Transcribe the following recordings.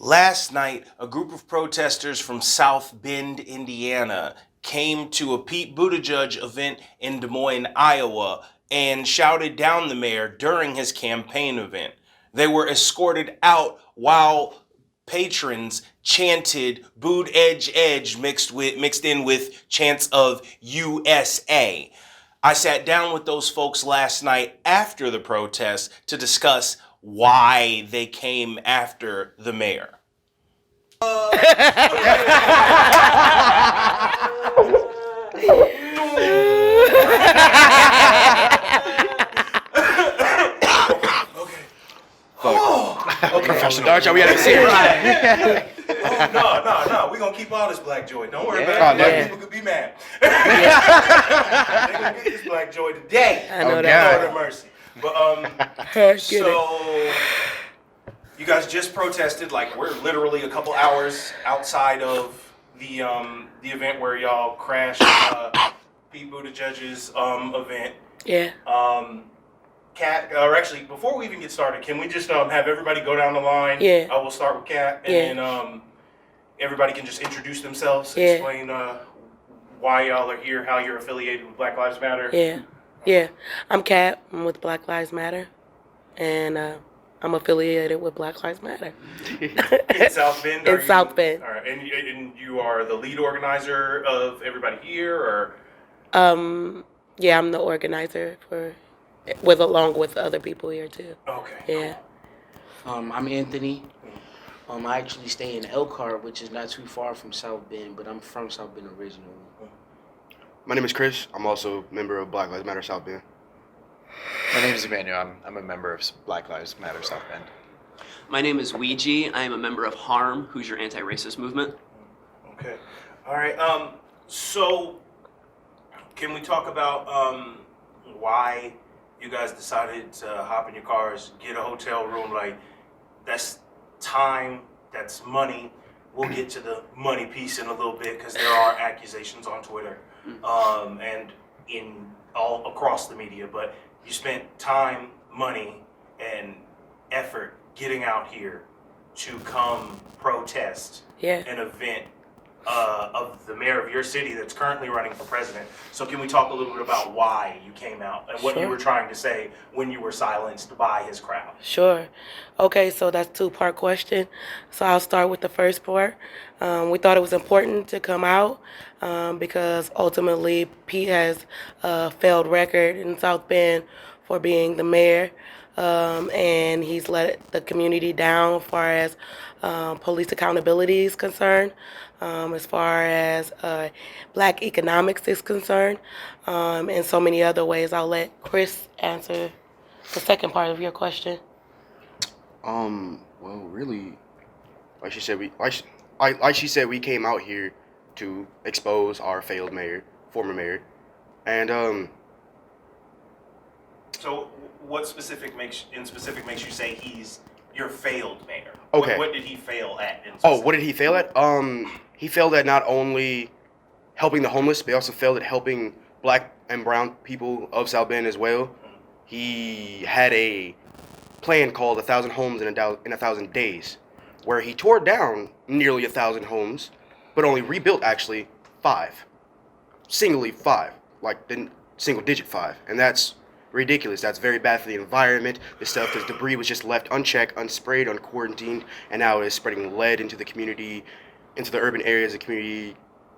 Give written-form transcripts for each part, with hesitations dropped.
Last night, a group of protesters from South Bend, Indiana, came to a Pete Buttigieg event in Des Moines, Iowa, and shouted down the mayor during his campaign event. They were escorted out while patrons chanted "Booed Edge Edge" mixed in with chants of USA. I sat down with those folks last night after the protest to discuss why they came after the mayor. Professor Darch, are we at a series? No. We're going to keep all this black joy. Don't worry about it. Black people could be mad. They're going to get this black joy today. I know that. Lord of mercy. But, so, you guys just protested. Like, we're literally a couple hours outside of the event where y'all crashed Pete Buttigieg's event. Yeah. Kat, or actually, before we even get started, can we just have everybody go down the line? Yeah. I will start with Kat, and then everybody can just introduce themselves, explain why y'all are here, how you're affiliated with Black Lives Matter. Yeah. I'm Kat. I'm with Black Lives Matter, and I'm affiliated with Black Lives Matter. In South Bend? In South Bend. All right, and you are the lead organizer of everybody here, or? Yeah, I'm the organizer along with other people here too. Okay. Yeah. I'm Anthony. I actually stay in Elkhart, which is not too far from South Bend, but I'm from South Bend originally. My name is Chris. I'm also a member of Black Lives Matter South Bend. My name is Emmanuel. I'm a member of Black Lives Matter South Bend. My name is Ouija. I am a member of HARM, who's your anti-racist movement. Okay. All right. So, can we talk about why you guys decided to hop in your cars, get a hotel room? Like, that's time, that's money. We'll get to the money piece in a little bit because there are accusations on Twitter and in all across the media. But you spent time, money, and effort getting out here to come protest an event of the mayor of your city that's currently running for president. So can we talk a little bit about why you came out and what you were trying to say when you were silenced by his crowd? Sure. Okay, so that's a two-part question. So I'll start with the first part. We thought it was important to come out because ultimately Pete has a failed record in South Bend for being the mayor. And he's let the community down as far as police accountability is concerned, as far as black economics is concerned, and so many other ways. I'll let Chris answer the second part of your question. Well, really, like she said, we came out here to expose our failed mayor, former mayor, and So what makes you say he's your failed mayor? Okay. What did he fail at? What did he fail at? He failed at not only helping the homeless, but he also failed at helping black and brown people of South Bend as well. He had a plan called 1,000 Homes in 1,000 Days, where he tore down nearly 1,000 homes, but only rebuilt actually 5. Singly 5, like the single digit 5. And that's ridiculous. That's very bad for the environment. This debris was just left unchecked, unsprayed, unquarantined, and now it is spreading lead into the community, into the urban areas of the community.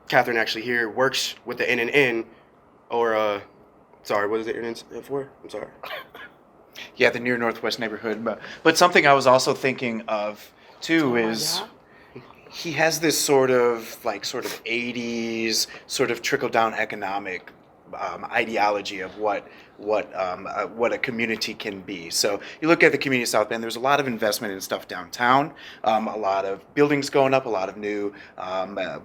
Catherine actually here works with the NNN, or sorry, what is the NNN for? I'm sorry. Yeah, the near northwest neighborhood. But something I was also thinking of too is he has this sort of 80s sort of trickle down economic ideology of what a community can be. So you look at the community of South Bend, there's a lot of investment in stuff downtown, a lot of buildings going up, a lot of new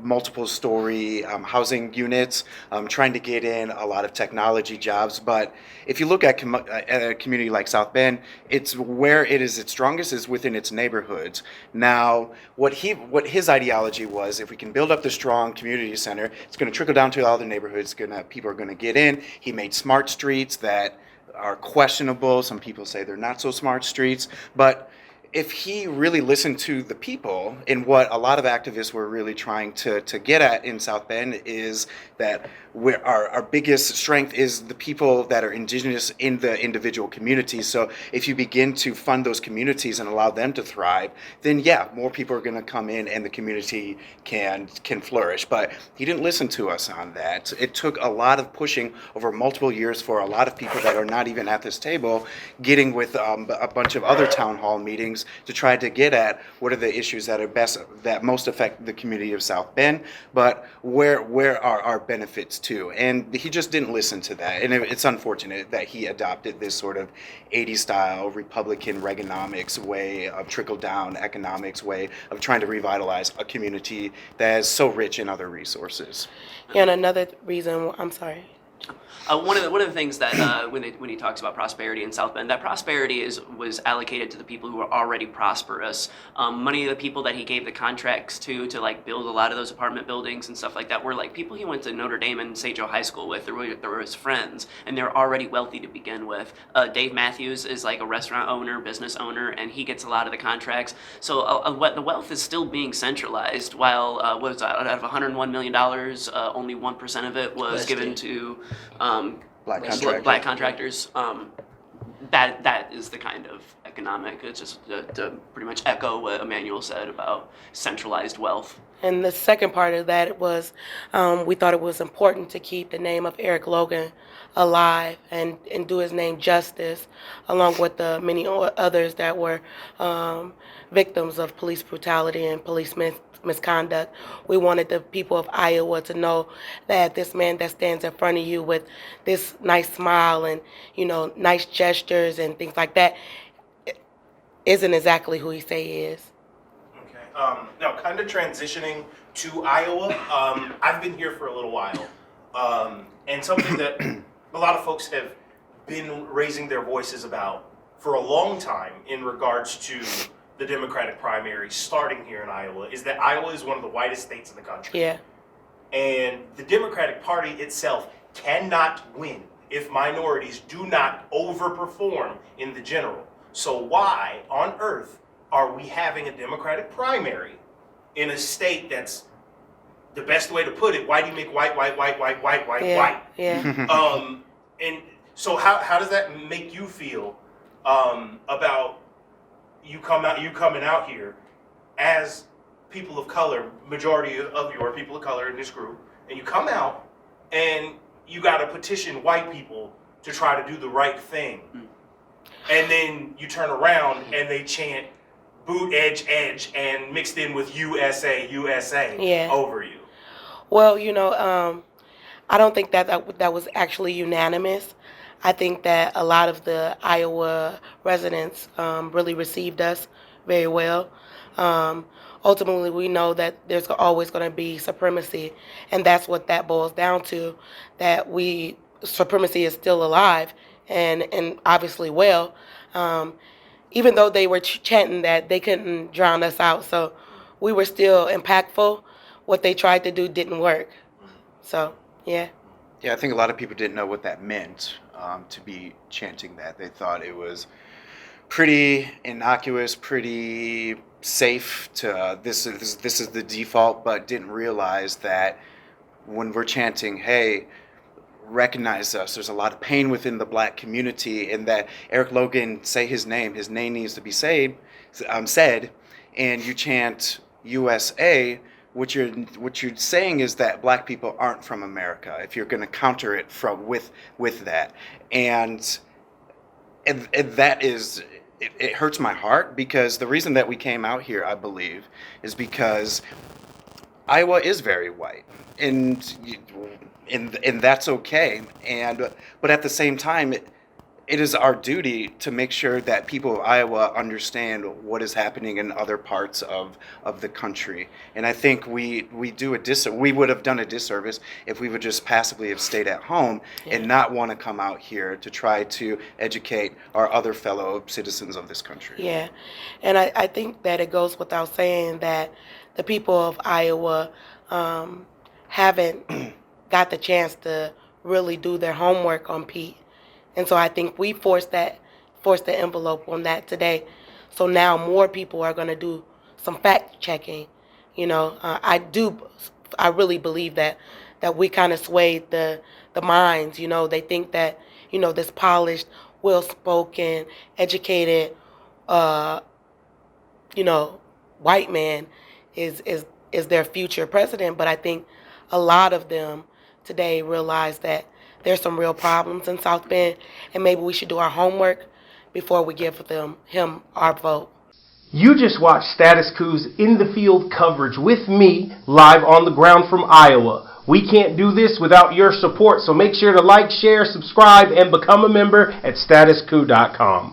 multiple story housing units, trying to get in a lot of technology jobs. But if you look at a community like South Bend, it's where it is its strongest is within its neighborhoods. Now, what his ideology was, if we can build up the strong community center, it's going to trickle down to all the neighborhoods. People are going to get in. He made smart streets that are questionable. Some people say they're not so smart streets, but if he really listened to the people, and what a lot of activists were really trying to get at in South Bend is that our biggest strength is the people that are indigenous in the individual communities. So if you begin to fund those communities and allow them to thrive, then yeah, more people are going to come in and the community can flourish. But he didn't listen to us on that. It took a lot of pushing over multiple years for a lot of people that are not even at this table, getting with a bunch of other town hall meetings to try to get at what are the issues that most affect the community of South Bend, but where are our benefits too. And he just didn't listen to that. And it's unfortunate that he adopted this sort of 80s style Republican Reaganomics way of trickle down economics way of trying to revitalize a community that is so rich in other resources. And another reason, I'm sorry. One of the things that when he talks about prosperity in South Bend, that prosperity was allocated to the people who were already prosperous. Many of the people that he gave the contracts to like build a lot of those apartment buildings and stuff like that were like people he went to Notre Dame and St. Joe High School with. They were his friends, and they're already wealthy to begin with. Dave Matthews is like a restaurant owner, business owner, and he gets a lot of the contracts. So the wealth is still being centralized. While out of $101 million, only 1% of it was given to black contractors. That is the kind of economic. It's just to pretty much echo what Emmanuel said about centralized wealth. And the second part of that was we thought it was important to keep the name of Eric Logan alive and do his name justice, along with the many others that were victims of police brutality and police misconduct. We wanted the people of Iowa to know that this man that stands in front of you with this nice smile and, nice gestures and things like that isn't exactly who he say he is. Okay. Now, kind of transitioning to Iowa, I've been here for a little while, and something that a lot of folks have been raising their voices about for a long time in regards to the Democratic primary starting here in Iowa is that Iowa is one of the whitest states in the country. Yeah. And the Democratic Party itself cannot win if minorities do not overperform in the general. So why on earth are we having a Democratic primary in a state that's, the best way to put it, whitey make white, white. Yeah. And so how does that make you feel about you coming out here as people of color, majority of you are people of color in this group, and you come out and you got to petition white people to try to do the right thing. And then you turn around and they chant boot edge and mixed in with USA over you. Well, I don't think that was actually unanimous. I think that a lot of the Iowa residents really received us very well. Ultimately, we know that there's always going to be supremacy, and that's what that boils down to, that supremacy is still alive and obviously well, even though they were chanting that they couldn't drown us out. So we were still impactful. What they tried to do didn't work. So, yeah. Yeah, I think a lot of people didn't know what that meant, to be chanting that. They thought it was pretty innocuous, pretty safe to this is the default, but didn't realize that when we're chanting, hey, recognize us, there's a lot of pain within the black community, and that Eric Logan, say his name needs to be said, and you chant USA, what you're saying is that black people aren't from America, if you're going to counter it with that. And that is, it hurts my heart, because the reason that we came out here, I believe, is because Iowa is very white, and that's okay. But at the same time, it is our duty to make sure that people of Iowa understand what is happening in other parts of the country. And I think we would have done a disservice if we would just passively have stayed at home and not want to come out here to try to educate our other fellow citizens of this country. Yeah, and I think that it goes without saying that the people of Iowa haven't got the chance to really do their homework on Pete. And so I think we forced the envelope on that today. So now more people are going to do some fact checking. You know, I really believe that we kind of swayed the minds. You know, they think that, you know, this polished, well-spoken, educated, you know, white man is their future president. But I think a lot of them today realize that there's some real problems in South Bend, and maybe we should do our homework before we give him our vote. You just watched Status Coup's In the Field coverage with me, live on the ground from Iowa. We can't do this without your support, so make sure to like, share, subscribe, and become a member at statuscoup.com.